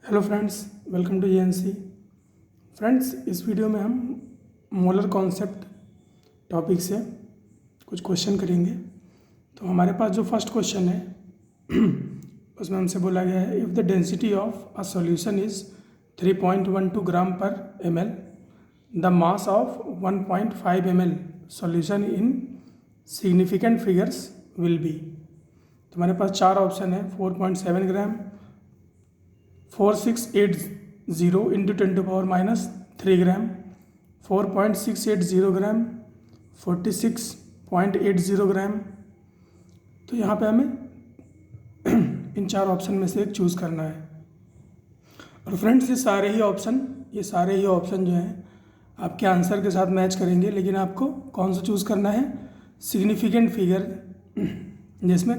Hello friends, welcome to JNC. Friends, इस video में हम मोलर कॉन्सेप्ट टॉपिक से कुछ क्वेश्चन करेंगे। तो हमारे पास जो फर्स्ट क्वेश्चन है उसमें हमसे बोला गया है, if the density of a solution is 3.12 ग्राम पर ml, the mass of 1.5 ml solution in significant figures will be. तो हमारे पास चार ऑप्शन है, 4.7 ग्राम, 4680 इंटू 10⁻³ ग्राम, 4.680 ग्राम, 46.80 ग्राम। तो यहाँ पे हमें इन चार ऑप्शन में से एक चूज़ करना है। और फ्रेंड्स, ये सारे ही ऑप्शन जो हैं आपके आंसर के साथ मैच करेंगे, लेकिन आपको कौन सा चूज़ करना है? सिग्निफिकेंट फिगर जिसमें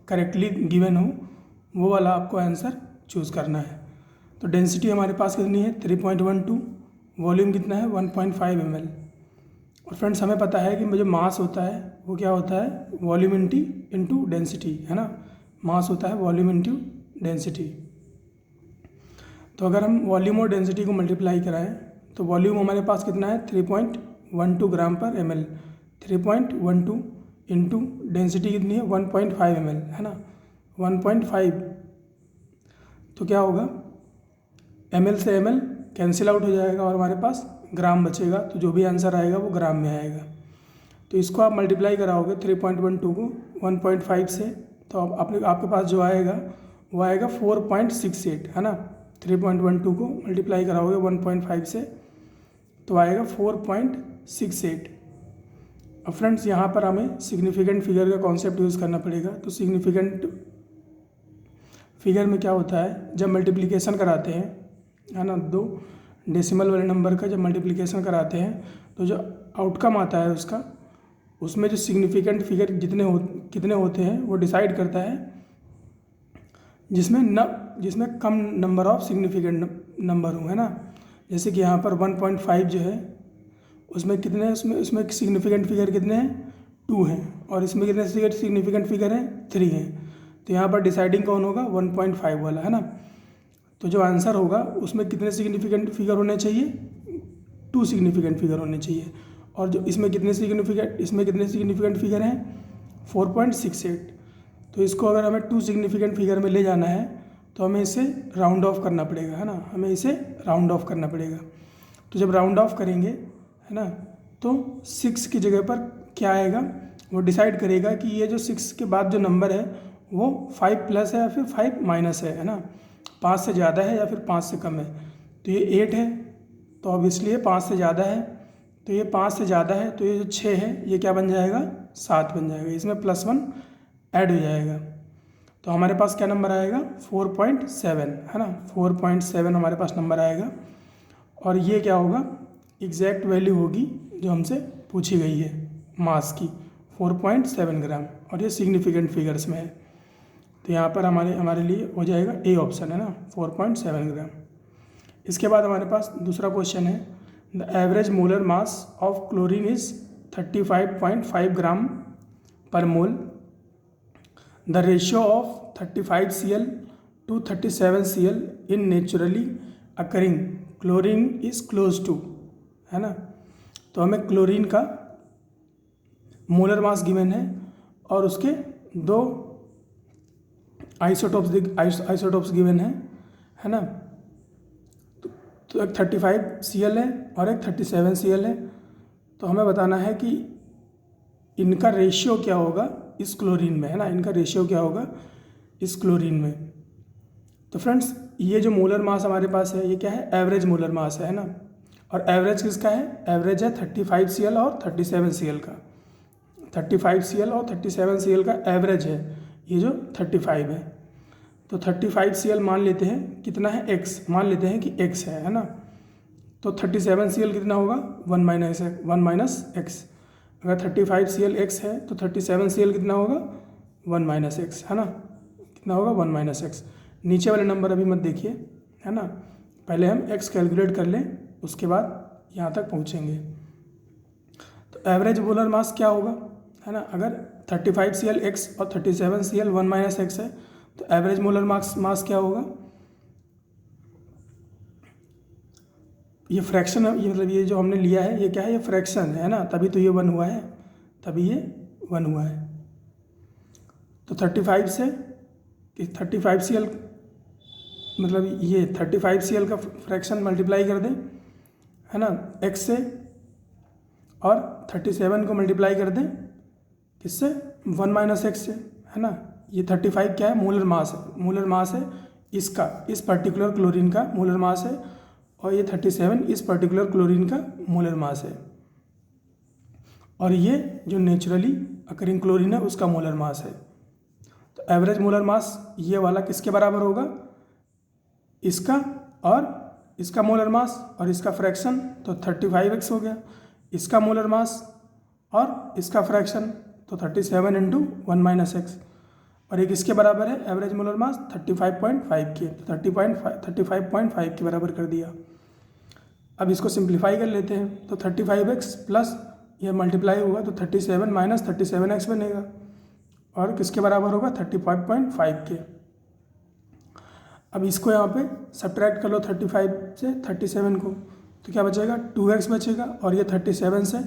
करेक्टली गिवन हो वो वाला आपको आंसर चूज़ करना है। तो डेंसिटी हमारे पास कितनी है? 3.12। वॉल्यूम कितना है? 1.5 ml। और फ्रेंड्स, हमें पता है कि जो मास होता है वो क्या होता है? वॉल्यूम इंटू डेंसिटी, है ना। मास होता है वॉल्यूम इंटू डेंसिटी। तो अगर हम वॉल्यूम और डेंसिटी को मल्टीप्लाई कराएं तो वॉल्यूम हमारे पास कितना है? 3.12 ग्राम पर ml। 3.12 इंटू डेंसिटी कितनी है? 1.5 ml, है ना। 1.5 तो क्या होगा? ml से ml कैंसिल आउट हो जाएगा और हमारे पास ग्राम बचेगा। तो जो भी आंसर आएगा वो ग्राम में आएगा। तो इसको आप मल्टीप्लाई कराओगे 3.12 को 1.5 से, तो आपके पास जो आएगा वो आएगा 4.68, है ना। 3.12 को मल्टीप्लाई कराओगे 1.5 से तो आएगा 4.68। अब फ्रेंड्स, यहाँ पर हमें सिग्निफिकेंट फिगर का कॉन्सेप्ट यूज़ करना पड़ेगा। तो सिग्निफिकेंट फिगर में क्या होता है, जब मल्टीप्लिकेशन कराते हैं, है ना, दो डेसिमल वाले नंबर का जब मल्टीप्लिकेशन कराते हैं तो जो आउटकम आता है उसमें जो सिग्निफिकेंट फिगर कितने होते हैं वो डिसाइड करता है, जिसमें कम नंबर ऑफ सिग्निफिकेंट नंबर हो, है ना। जैसे कि यहाँ पर 1.5 जो है उसमें कितने, उसमें सिग्निफिकेंट फिगर कितने हैं? 2 हैं। और इसमें कितने सिग्निफिकेंट फिगर हैं? 3 हैं। तो यहाँ पर डिसाइडिंग कौन होगा? 1.5 वाला, है ना। तो जो आंसर होगा उसमें कितने सिग्निफिकेंट फिगर होने चाहिए? 2 सिग्निफिकेंट फिगर होने चाहिए। और जो इसमें कितने सिग्निफिकेंट फिगर हैं? 4.68। तो इसको अगर हमें 2 सिग्निफिकेंट फिगर में ले जाना है तो हमें इसे राउंड ऑफ करना पड़ेगा, है ना। हमें इसे राउंड ऑफ करना पड़ेगा। तो जब राउंड ऑफ करेंगे, है ना, तो 6 की जगह पर क्या आएगा वो डिसाइड करेगा कि ये जो 6 के बाद जो नंबर है वो 5 प्लस है या फिर 5 माइनस है ना। 5 से ज़्यादा है या फिर 5 से कम है। तो ये 8 है, तो ऑब्वियसली ये 5 से ज़्यादा है। तो ये 5 से ज़्यादा है, तो ये जो 6 है ये क्या बन जाएगा? 7 बन जाएगा। इसमें +1 ऐड हो जाएगा। तो हमारे पास क्या नंबर आएगा? 4.7, है ना। 4.7 हमारे पास नंबर आएगा। और ये क्या होगा? एग्जैक्ट वैल्यू होगी जो हमसे पूछी गई है मास की, 4.7 ग्राम। और ये सिग्निफिकेंट फिगर्स में है। तो यहाँ पर हमारे लिए हो जाएगा ए ऑप्शन, है ना, 4.7 ग्राम। इसके बाद हमारे पास दूसरा क्वेश्चन है, the average molar mass of chlorine is 35.5 gram per mole. The ratio of 35 Cl to 37 Cl in naturally occurring chlorine is close to, है ना। तो हमें क्लोरीन का मोलर मास गिवन है और उसके दो आइसोटोप्स गिवन है ना। तो एक 35 Cl है और एक 37 Cl है। तो हमें बताना है कि इनका रेशियो क्या होगा इस क्लोरीन में, है ना। इनका रेशियो क्या होगा इस क्लोरीन में। तो फ्रेंड्स, ये जो मोलर मास हमारे पास है ये क्या है? एवरेज मोलर मास है ना। और एवरेज किसका है? एवरेज है 35 Cl और 37 Cl का। 35 Cl और 37 Cl का एवरेज है ये जो 35 है। तो 35 Cl मान लेते हैं कितना है? x मान लेते हैं कि x है ना। तो 37 Cl कितना होगा? 1 माइनस x। अगर 35 Cl x है तो 37 Cl कितना होगा? 1 माइनस x, है ना। कितना होगा? 1 माइनस x। नीचे वाले नंबर अभी मत देखिए, है ना। पहले हम x कैलकुलेट कर लें, उसके बाद यहाँ तक पहुँचेंगे। तो एवरेज मोलर मास क्या होगा, है ना। अगर 35 Cl x और 37 Cl 1 माइनस x है तो एवरेज मोलर मास क्या होगा? ये फ्रैक्शन है, ये मतलब ये जो हमने लिया है ये क्या है, ये फ्रैक्शन है ना, तभी तो ये 1 हुआ है, तभी ये 1 हुआ है। तो 35 से 35 Cl मतलब ये 35 Cl का फ्रैक्शन मल्टीप्लाई कर दें, है ना, x से, और 37 को मल्टीप्लाई कर दें किससे, 1 माइनस एक्स से, है ना। ये 35 क्या है, मोलर मास है, मोलर मास है इसका, इस पर्टिकुलर क्लोरीन का मोलर मास है, और ये 37 इस पर्टिकुलर क्लोरीन का मोलर मास है, और ये जो नेचुरली अकरिंग क्लोरीन है उसका मोलर मास है। तो एवरेज मोलर मास ये वाला किसके बराबर होगा, इसका और इसका मोलर मास और इसका फ्रैक्शन, तो 35x हो गया, इसका मोलर मास और इसका फ्रैक्शन, तो 37 इंटू 1 माइनस एक्स, और एक इसके बराबर है एवरेज मोलर मास 35.5 के, तो 35.5 के बराबर कर दिया। अब इसको सिंप्लीफाई कर लेते हैं, तो 35x प्लस ये मल्टीप्लाई होगा तो 37 माइनस 37x बनेगा, और किसके बराबर होगा, 35.5 के। अब इसको यहाँ पे सब्ट्रैक्ट कर लो 35 से 37 को, तो क्या बचेगा, 2x बचेगा, और ये 37 से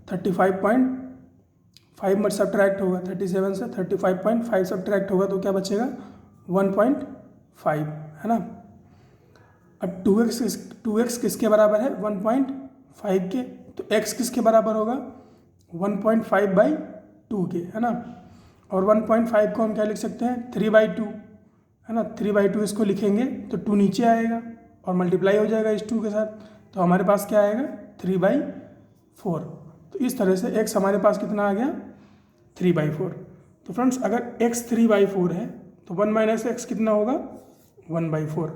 35.5 मत सब्ट्रैक्ट होगा, 37 से 35.5 सब्ट्रैक्ट होगा तो क्या बचेगा, 1.5, है ना। अब 2x किसके बराबर है, 1.5 के, तो x किसके बराबर होगा, 1.5/2 के, है ना। और 1.5 को हम क्या लिख सकते हैं, 3/2, है ना। 3/2 इसको लिखेंगे तो 2 नीचे आएगा और मल्टीप्लाई हो जाएगा इस 2 के साथ, तो हमारे पास क्या आएगा, 3/4। तो इस तरह से x हमारे पास कितना आ गया, 3/4। तो फ्रेंड्स अगर x 3/4 है तो 1 माइनस एक्स कितना होगा, 1/4।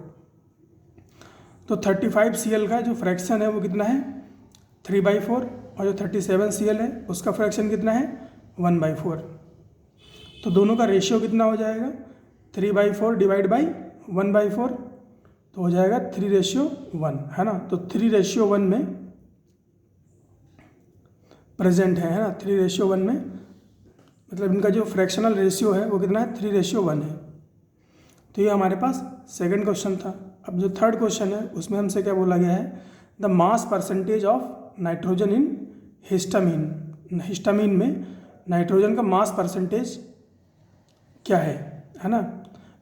तो 35Cl का जो फ्रैक्शन है वो कितना है, 3/4, और जो 37Cl है उसका फ्रैक्शन कितना है, 1/4। तो दोनों का रेशियो कितना हो जाएगा, 3/4 डिवाइड बाई 1/4, तो हो जाएगा 3:1, है ना। तो 3:1 में प्रेजेंट है ना, 3:1 में मतलब इनका जो फ्रैक्शनल रेशियो है वो कितना है, 3:1 है। तो ये हमारे पास सेकंड क्वेश्चन था। अब जो थर्ड क्वेश्चन है उसमें हमसे क्या बोला गया है, the mass percentage of nitrogen in histamine, histamine में नाइट्रोजन का मास परसेंटेज क्या है ना।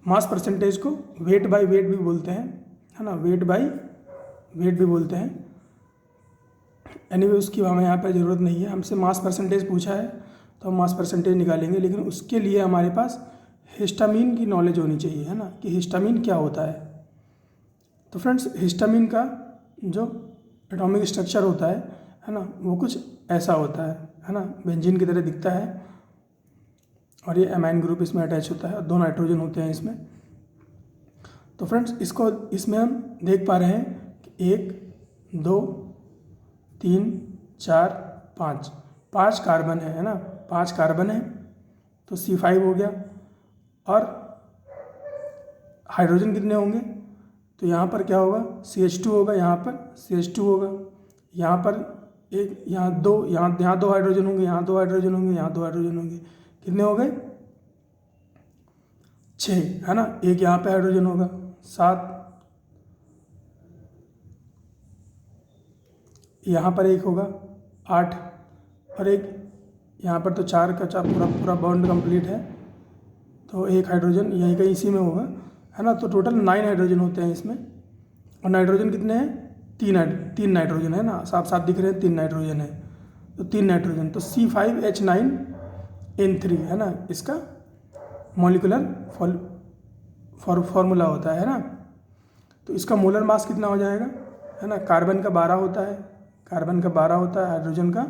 मास परसेंटेज को वेट बाय वेट भी बोलते हैं, है ना, वेट बाय वेट भी बोलते हैं। एनीवे उसकी हमें यहाँ पर ज़रूरत नहीं है, हमसे मास परसेंटेज पूछा है तो हम मास परसेंटेज निकालेंगे, लेकिन उसके लिए हमारे पास हिस्टामीन की नॉलेज होनी चाहिए, है ना, कि हिस्टामीन क्या होता है। तो फ्रेंड्स हिस्टामीन का जो एटॉमिक स्ट्रक्चर होता है ना, वो कुछ ऐसा होता है ना, बेंजीन की तरह दिखता है, और ये एमाइन ग्रुप इसमें अटैच होता है और 2 नाइट्रोजन होते हैं इसमें। तो फ्रेंड्स इसको इसमें हम देख पा रहे हैं कि 1 2 3 4 5 कार्बन है ना, 5 कार्बन है, तो C5 हो गया। और हाइड्रोजन कितने होंगे, तो यहाँ पर क्या होगा, CH2 होगा, यहाँ पर CH2 होगा, यहाँ पर एक, यहाँ 2, यहाँ 2 हाइड्रोजन होंगे, यहाँ 2 हाइड्रोजन होंगे, यहाँ 2 हाइड्रोजन होंगे, कितने हो गए, 6, है ना। एक यहाँ पे हाइड्रोजन होगा, 7, यहाँ पर एक होगा, 8, और एक यहाँ पर, तो 4 का 4 पूरा बॉन्ड कंप्लीट है, तो एक हाइड्रोजन यहीं कहीं इसी में होगा, है ना। तो टोटल 9 हाइड्रोजन होते हैं इसमें, और नाइट्रोजन कितने हैं, 3 नाइट्रोजन है ना, साफ साफ दिख रहे हैं 3 नाइट्रोजन है, तो 3 नाइट्रोजन, तो C5H9N3, है ना, इसका मॉलिक्यूलर फॉर्मूला होता है ना। तो इसका मोलर मास कितना हो जाएगा, है ना, कार्बन का 12 होता है, कार्बन का 12 होता है, हाइड्रोजन का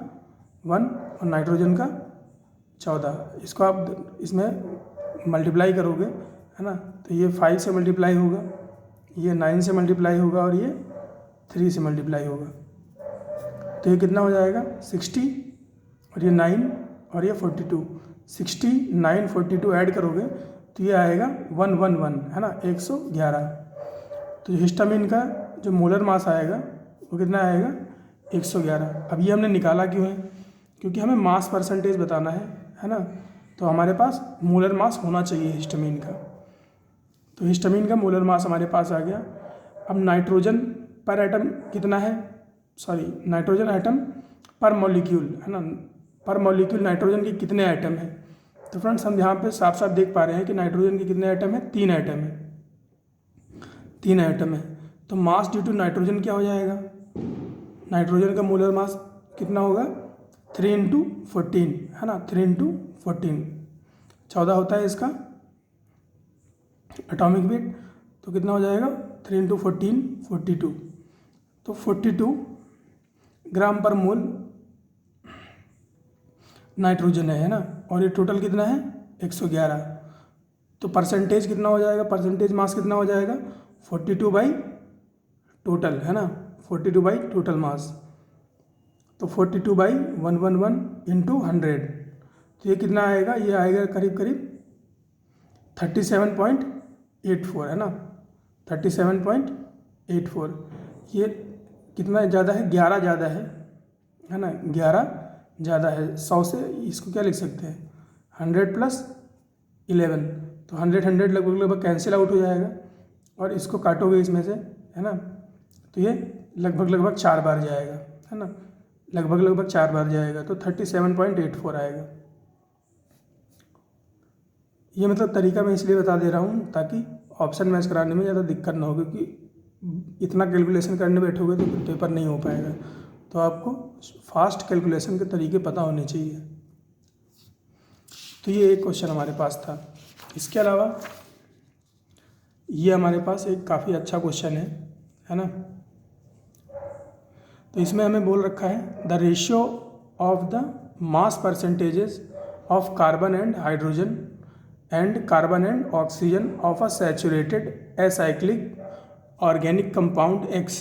1 और नाइट्रोजन का 14। इसको आप इसमें मल्टीप्लाई करोगे, है ना, तो ये 5 से मल्टीप्लाई होगा, ये 9 से मल्टीप्लाई होगा, और ये 3 से मल्टीप्लाई होगा, तो ये कितना हो जाएगा, 60, और ये 9 और ये 42, 60 9 42 ऐड करोगे तो ये आएगा 111, है ना, 111। तो हिस्टामीन का जो मोलर मास आएगा वो कितना आएगा, 111। अब ये हमने निकाला क्यों है, क्योंकि हमें मास परसेंटेज बताना है ना। तो हमारे पास मोलर मास होना चाहिए हिस्टामीन का, तो हिस्टामीन का मोलर मास हमारे पास आ गया। अब नाइट्रोजन पर एटम कितना है, सॉरी नाइट्रोजन एटम पर मॉलिक्यूल है ना, पर मॉलिक्यूल नाइट्रोजन के कितने एटम हैं। तो फ्रेंड्स हम यहाँ पे साफ साफ देख पा रहे हैं कि नाइट्रोजन के कितने एटम हैं, 3 एटम है, 3 एटम है। तो मास ड्यू टू नाइट्रोजन क्या हो जाएगा, नाइट्रोजन का मोलर मास कितना होगा 3 × 14 है ना, 3 × 14 14 होता है इसका एटॉमिक वेट। तो कितना हो जाएगा 3 × 14 42। तो 42 ग्राम पर मोल नाइट्रोजन है ना, और ये टोटल कितना है 111। तो परसेंटेज कितना हो जाएगा, परसेंटेज मास कितना हो जाएगा 42 बाई टोटल है ना, 42 बाई टोटल मास। तो 42 बाई 111 × 100। तो ये कितना आएगा, ये आएगा करीब करीब 37.84 है ना, 37.84। ये कितना ज़्यादा है, 11 ज़्यादा है ना, 11 ज़्यादा है 100 से। इसको क्या लिख सकते हैं 100 + 11। तो 100 लगभग लगभग कैंसिल आउट हो जाएगा, और इसको काटोगे इसमें से है ना, तो ये लगभग लगभग 4 बार जाएगा है ना, लगभग लगभग 4 बार जाएगा। तो 37.84 आएगा। ये मतलब तरीका मैं इसलिए बता दे रहा हूँ ताकि ऑप्शन मैच कराने में ज़्यादा दिक्कत ना हो, क्योंकि इतना कैलकुलेशन करने बैठोगे तो फिर पेपर नहीं हो पाएगा। तो आपको फास्ट कैलकुलेशन के तरीके पता होने चाहिए। तो ये एक क्वेश्चन हमारे पास था। इसके अलावा ये हमारे पास एक काफ़ी अच्छा क्वेश्चन है ना। तो इसमें हमें बोल रखा है the ratio of the mass percentages of carbon and hydrogen and carbon and oxygen of a saturated acyclic organic compound X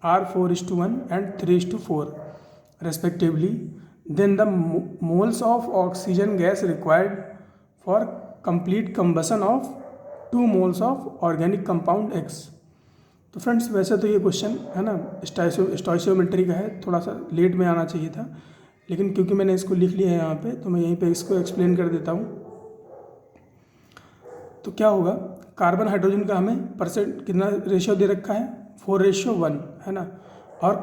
are 4:1 and 3:4 respectively, then the moles of oxygen gas required for complete combustion of 2 moles of organic compound X। तो friends वैसे तो ये question है ना stoichiometry का है, थोड़ा सा लेट में आना चाहिए था, लेकिन क्योंकि मैंने इसको लिख लिया है यहाँ पे तो मैं यहीं पे इसको एक्सप्लेन कर देता हूँ। तो क्या होगा, कार्बन हाइड्रोजन का हमें परसेंट कितना रेशियो दे रखा है 4:1 है ना, और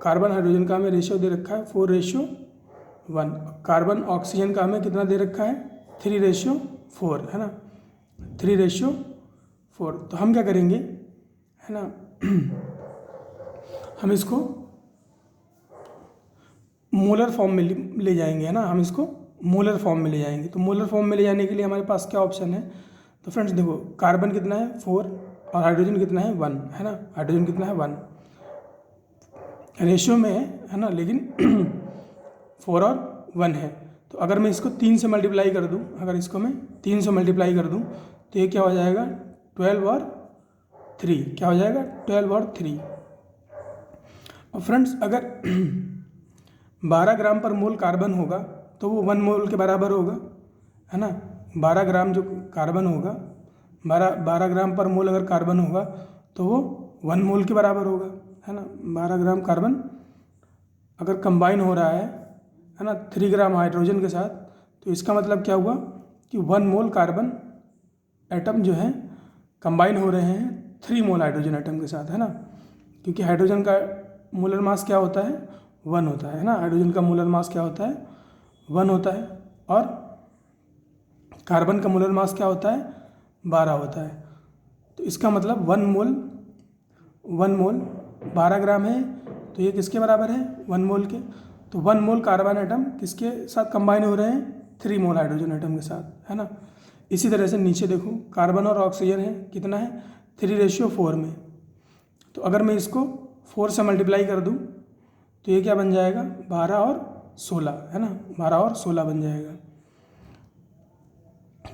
कार्बन हाइड्रोजन का हमें रेशियो दे रखा है 4:1। कार्बन ऑक्सीजन का हमें कितना दे रखा है 3:4 है ना, 3:4। तो हम क्या करेंगे है ना हम इसको मोलर फॉर्म में ले जाएंगे है ना, हम इसको मोलर फॉर्म में ले जाएंगे। तो मोलर फॉर्म में ले जाने के लिए हमारे पास क्या ऑप्शन है, तो फ्रेंड्स देखो कार्बन कितना है 4 और हाइड्रोजन कितना है 1 है ना, हाइड्रोजन कितना है 1 रेशियो में है ना, लेकिन 4 और 1 है। तो अगर मैं इसको 3 से मल्टीप्लाई कर दूं, अगर इसको मैं 3 से मल्टीप्लाई कर दूं तो ये क्या हो जाएगा 12 और 3, क्या हो जाएगा 12 और 3। और फ्रेंड्स अगर 12 ग्राम पर मोल कार्बन होगा तो वो 1 मोल के बराबर होगा है ना। 12 ग्राम जो कार्बन होगा 12 ग्राम पर मोल अगर कार्बन होगा तो वो 1 मोल के बराबर होगा है ना। 12 ग्राम कार्बन अगर कंबाइन हो रहा है ना 3 ग्राम हाइड्रोजन के साथ, तो इसका मतलब क्या हुआ कि 1 मोल कार्बन एटम जो है कंबाइन हो रहे हैं 3 मोल हाइड्रोजन एटम के साथ है ना, क्योंकि हाइड्रोजन का मोलर मास क्या होता है 1 होता है ना, हाइड्रोजन का मोलर मास क्या होता है 1 होता है, और कार्बन का मोलर मास क्या होता है 12 होता है। तो इसका मतलब 1 मोल 12 ग्राम है, तो ये किसके बराबर है 1 मोल के। तो 1 मोल कार्बन एटम किसके साथ कंबाइन हो रहे हैं 3 मोल हाइड्रोजन एटम के साथ है ना। इसी तरह से नीचे देखो कार्बन और ऑक्सीजन है कितना है 3:4 में। तो अगर मैं इसको 4 से मल्टीप्लाई कर दूं तो ये क्या बन जाएगा 12 और 16 है ना, 12 और 16 बन जाएगा।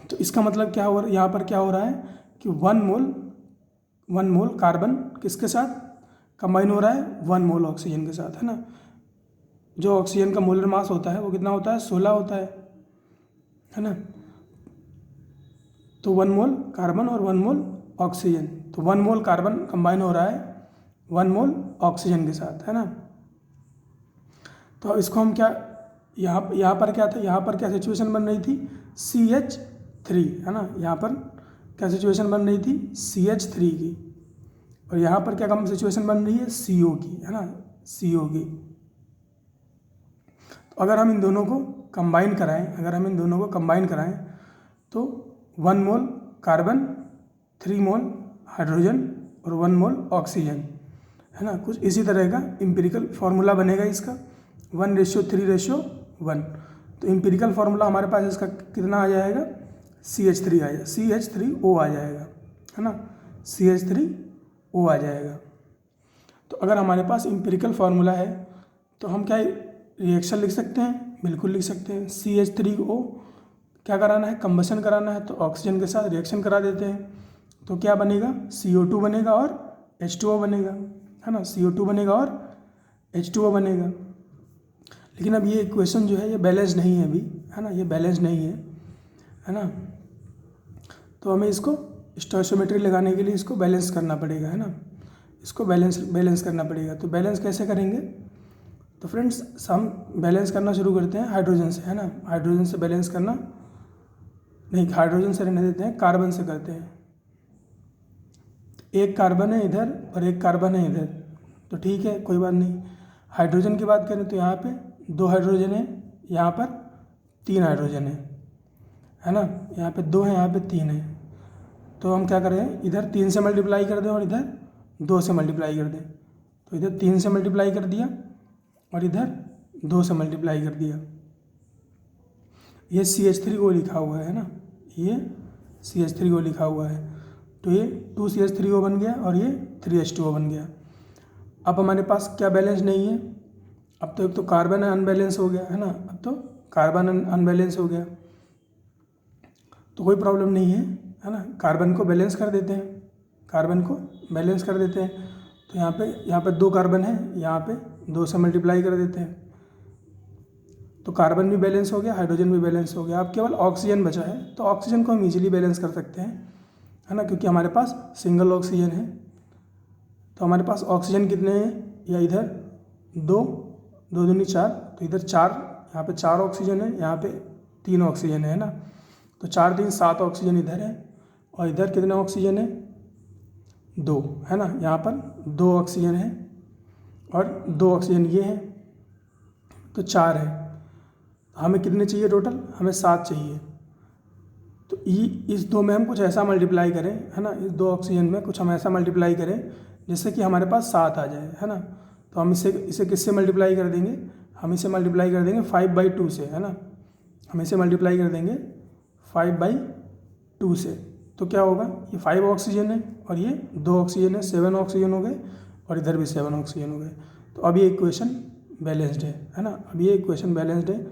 तो इसका मतलब क्या हो, यहाँ पर क्या हो रहा है कि 1 मोल कार्बन किसके साथ कंबाइन हो रहा है 1 मोल ऑक्सीजन के साथ है ना। जो ऑक्सीजन का मोलर मास होता है वो कितना होता है 16 होता है ना। तो 1 मोल कार्बन और 1 मोल ऑक्सीजन, तो 1 मोल कार्बन कंबाइन हो रहा है 1 मोल ऑक्सीजन के साथ है ना। तो इसको हम क्या यहाँ पर क्या था, यहाँ पर क्या सिचुएशन बन रही थी CH3 है ना, यहाँ पर क्या सिचुएशन बन रही थी CH3 की और यहाँ पर क्या कम सिचुएशन बन रही है, CO की, है ना, CO की। तो अगर हम इन दोनों को कंबाइन कराएं, तो 1 मोल कार्बन, 3 मोल हाइड्रोजन और 1 मोल ऑक्सीजन, है ना। कुछ इसी तरह का एम्पिरिकल फार्मूला बनेगा इसका, 1:3:1। तो एम्पिरिकल फार्मूला हमारे पास इसका कितना आ जाएगा, CH3O आ जाएगा, है ना, CH3O आ जाएगा। तो अगर हमारे पास एम्पिरिकल फार्मूला है तो हम क्या रिएक्शन लिख सकते हैं, बिल्कुल लिख सकते हैं। CH3O क्या कराना है, कंबशन कराना है, तो ऑक्सीजन के साथ रिएक्शन करा देते हैं, तो क्या बनेगा, CO2 बनेगा और H2O बनेगा, है ना, CO2 बनेगा और H2O बनेगा। लेकिन अब ये इक्वेशन जो है ये बैलेंस नहीं है अभी, है ना, ये बैलेंस नहीं है ना। तो हमें इसको स्टोइचियोमेट्री लगाने के लिए इसको बैलेंस करना पड़ेगा, है ना, इसको बैलेंस करना पड़ेगा। तो बैलेंस कैसे करेंगे, तो फ्रेंड्स हम बैलेंस करना शुरू करते हैं हाइड्रोजन से, है ना। हाइड्रोजन से बैलेंस करना नहीं, हाइड्रोजन से रहने देते हैं, कार्बन से करते हैं। एक कार्बन है इधर और एक कार्बन है इधर, तो ठीक है, कोई बात नहीं। हाइड्रोजन की बात करें तो यहाँ पे 2 हाइड्रोजन है, यहाँ पर 3 हाइड्रोजन है ना, यहाँ पे 2 है, यहाँ पे 3 है। तो हम क्या करें, इधर 3 से मल्टीप्लाई कर दें और इधर 2 से मल्टीप्लाई कर दें। तो इधर 3 से मल्टीप्लाई कर दिया और इधर 2 से मल्टीप्लाई कर दिया। ये CH3O लिखा हुआ है ना, ये CH3O लिखा हुआ है, तो ये 2CH3O बन गया और ये 3H2O बन गया। अब हमारे पास क्या बैलेंस नहीं है, अब तो एक तो कार्बन अनबैलेंस हो गया, है ना, अब तो कार्बन अनबैलेंस हो गया, तो कोई प्रॉब्लम नहीं है ना। कार्बन को बैलेंस कर देते हैं, तो यहाँ पे 2 कार्बन है, यहाँ पे 2 से मल्टीप्लाई कर देते हैं, तो कार्बन भी बैलेंस हो गया, हाइड्रोजन भी बैलेंस हो गया। अब केवल ऑक्सीजन बचा है, तो ऑक्सीजन को हम इजीली बैलेंस कर सकते हैं, है ना, क्योंकि हमारे पास सिंगल ऑक्सीजन है। तो हमारे पास ऑक्सीजन कितने हैं, या इधर 2, 2 दूनी 4, तो इधर 4, यहाँ पे 4 ऑक्सीजन है, यहाँ पे 3 ऑक्सीजन है ना। तो 4 3 7 ऑक्सीजन इधर है, और इधर कितने ऑक्सीजन है, 2, है ना, यहाँ पर 2 ऑक्सीजन है और 2 ऑक्सीजन ये है, तो 4 है। हमें कितने चाहिए टोटल, हमें 7 चाहिए। तो इस 2 में हम कुछ ऐसा मल्टीप्लाई करें, है ना, इस 2 ऑक्सीजन में कुछ हम ऐसा मल्टीप्लाई करें जिससे कि हमारे पास 7 आ जाए, है ना। तो हम इसे किससे मल्टीप्लाई कर देंगे, हम इसे मल्टीप्लाई कर देंगे 5/2 से, है ना, हम इसे मल्टीप्लाई कर देंगे 5/2 से। तो क्या होगा, ये 5 ऑक्सीजन है और ये 2 ऑक्सीजन है, 7 ऑक्सीजन हो गए, और इधर भी 7 ऑक्सीजन हो गए। तो अब ये इक्वेशन बैलेंस्ड है ना, अब ये इक्वेशन बैलेंस्ड है।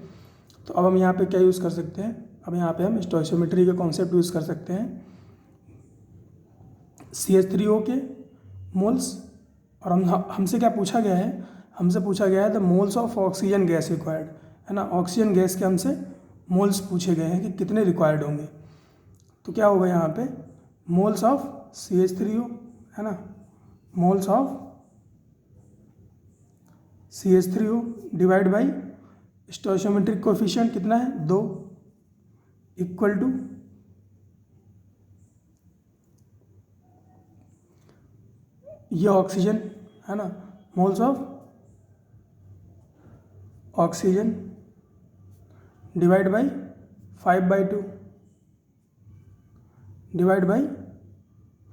तो अब हम यहाँ पे क्या यूज़ कर सकते हैं, अब यहाँ पे हम स्टोइचियोमेट्री का कॉन्सेप्ट यूज़ कर सकते हैं। CH3O के मोल्स, और हमसे क्या पूछा गया है, हमसे पूछा गया है the moles of oxygen gas required, है ना, ऑक्सीजन गैस के हमसे मोल्स पूछे गए हैं कि कितने रिक्वायर्ड होंगे। तो क्या होगा यहाँ पे, मोल्स ऑफ CH3O, है ना, moles of CH3O divide by stoichiometric coefficient कितना है, 2, इक्वल टू ये ऑक्सीजन, है ना, moles of oxygen divide by 5/2 divide by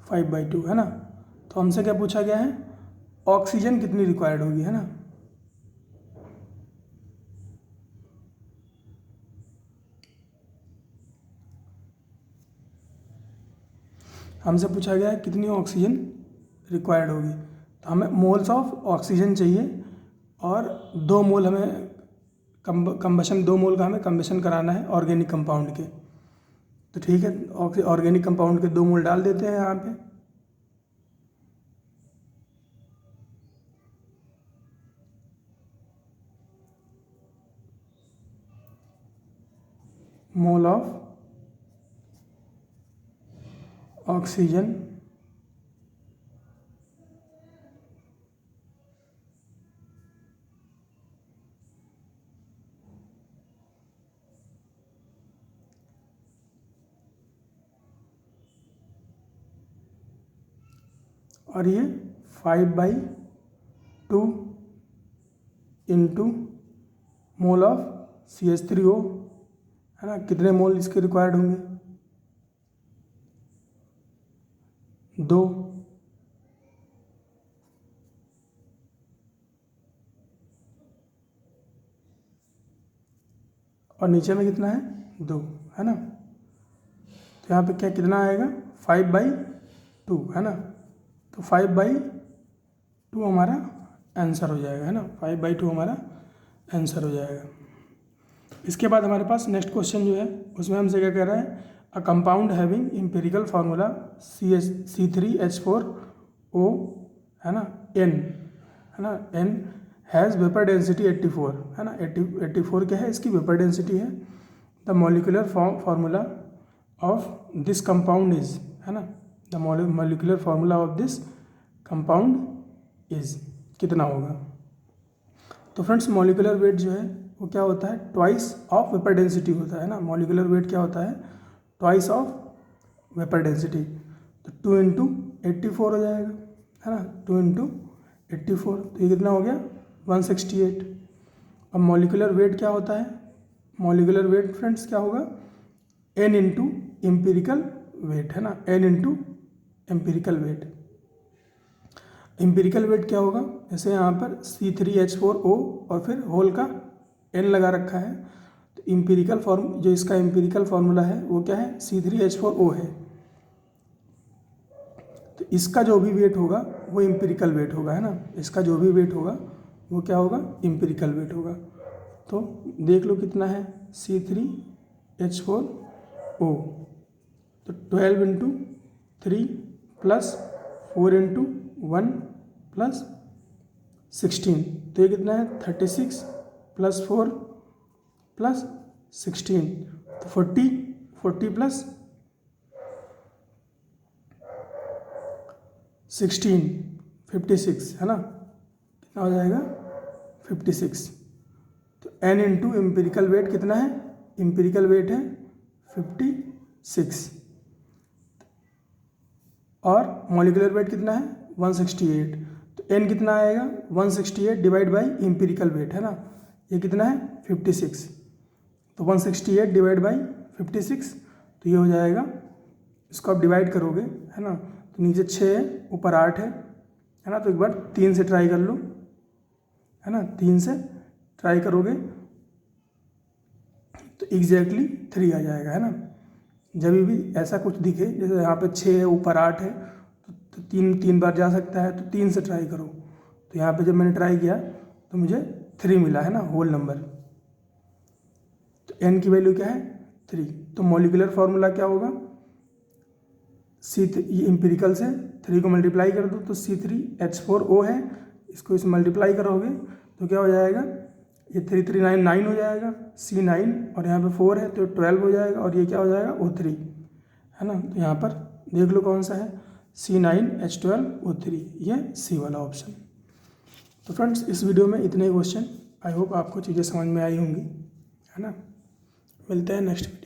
5/2, है ना। तो हमसे क्या पूछा गया है, ऑक्सीजन कितनी रिक्वायर्ड होगी, है ना। हमसे पूछा गया है कितनी ऑक्सीजन रिक्वायर्ड होगी, तो हमें मोल्स ऑफ ऑक्सीजन चाहिए और 2 मोल हमें कंबशन 2 मोल का हमें कंबशन कराना है ऑर्गेनिक कंपाउंड के। तो ठीक है, ऑर्गेनिक कंपाउंड के 2 मोल डाल देते हैं यहाँ पे। मोल ऑफ ऑक्सीजन और ये 5/2 इंटू मोल ऑफ CH3O, है ना। कितने मोल इसके रिक्वायर्ड होंगे? 2। और नीचे में कितना है? 2, है ना। तो यहाँ पे क्या कितना आएगा? 5/2, है ना। तो 5/2 हमारा आंसर हो जाएगा, है ना। 5/2 हमारा आंसर हो जाएगा। इसके बाद हमारे पास नेक्स्ट क्वेश्चन जो है उसमें हमसे क्या कह रहा है, a compound having empirical formula C3H4O, है ना, N, है ना, N हैज़ वेपर डेंसिटी 84, है ना। 84 क्या है? इसकी वेपर डेंसिटी है। The molecular formula of this compound is, है ना, the molecular formula of this compound is कितना होगा? तो फ्रेंड्स मॉलिक्यूलर वेट जो है वो क्या होता है? ट्वाइस ऑफ वेपर डेंसिटी होता है ना। मॉलिक्यूलर वेट क्या होता है? Twice of vapour density. तो 2 इंटू 84 हो जाएगा, है ना। 2 इंटू 84, तो ये कितना हो गया? 168। अब मॉलिक्यूलर वेट क्या होता है? मॉलिक्यूलर वेट फ्रेंड्स क्या होगा? N इंटू एम्पिरिकल वेट, है ना। N into empirical weight. Empirical weight क्या होगा? जैसे यहाँ पर C3H4O और फिर होल का N लगा रखा है, तो एम्पिरिकल जो इसका एम्पिरिकल फार्मूला है वो क्या है? C3H4O है। तो इसका जो भी वेट होगा वो एम्पिरिकल वेट होगा, है ना। इसका जो भी वेट होगा वो क्या होगा? एम्पिरिकल वेट होगा। तो देख लो कितना है C3H4O, तो 12 इंटू 3 प्लस 4 इंटू 1 प्लस 16, तो ये कितना है? 36 प्लस 4 प्लस 16, तो 40 प्लस 16 56, है ना। कितना हो जाएगा? 56। तो N इंटू एम्पिरिकल वेट कितना है? एम्पिरिकल वेट है 56 और मॉलिक्यूलर वेट कितना है? 168। तो N कितना आएगा? 168 डिवाइड बाई एम्पिरिकल वेट, है ना। ये कितना है? 56। तो 168 डिवाइड बाई 56, तो ये हो जाएगा, इसको आप डिवाइड करोगे, है ना, तो नीचे 6 है, ऊपर 8 है ना। तो एक बार 3 से ट्राई कर लो, है ना। 3 से ट्राई करोगे तो एग्जैक्टली 3 आ जाएगा, है ना। जब भी ऐसा कुछ दिखे, जैसे यहाँ पे 6 है, ऊपर 8 है, तो 3 बार जा सकता है, तो 3 से ट्राई करो। तो यहाँ पे जब मैंने ट्राई किया तो मुझे 3 मिला, है ना, होल नंबर। तो N की वैल्यू क्या है? 3। तो मॉलिक्यूलर फार्मूला क्या होगा? ये एम्पिरिकल से 3 को मल्टीप्लाई कर दो तो C3H4O है, इसको इस मल्टीप्लाई करोगे तो क्या हो जाएगा? ये 3 हो जाएगा, C9, और यहाँ पे 4 है तो 12 हो जाएगा, और ये क्या हो जाएगा? O3, है ना। तो यहाँ पर देख लो कौन सा है? C9H12O3, ये C वाला ऑप्शन। तो फ्रेंड्स इस वीडियो में इतने क्वेश्चन, आई होप आपको चीज़ें समझ में आई होंगी, है ना। मिलते हैं नेक्स्ट वीडियो।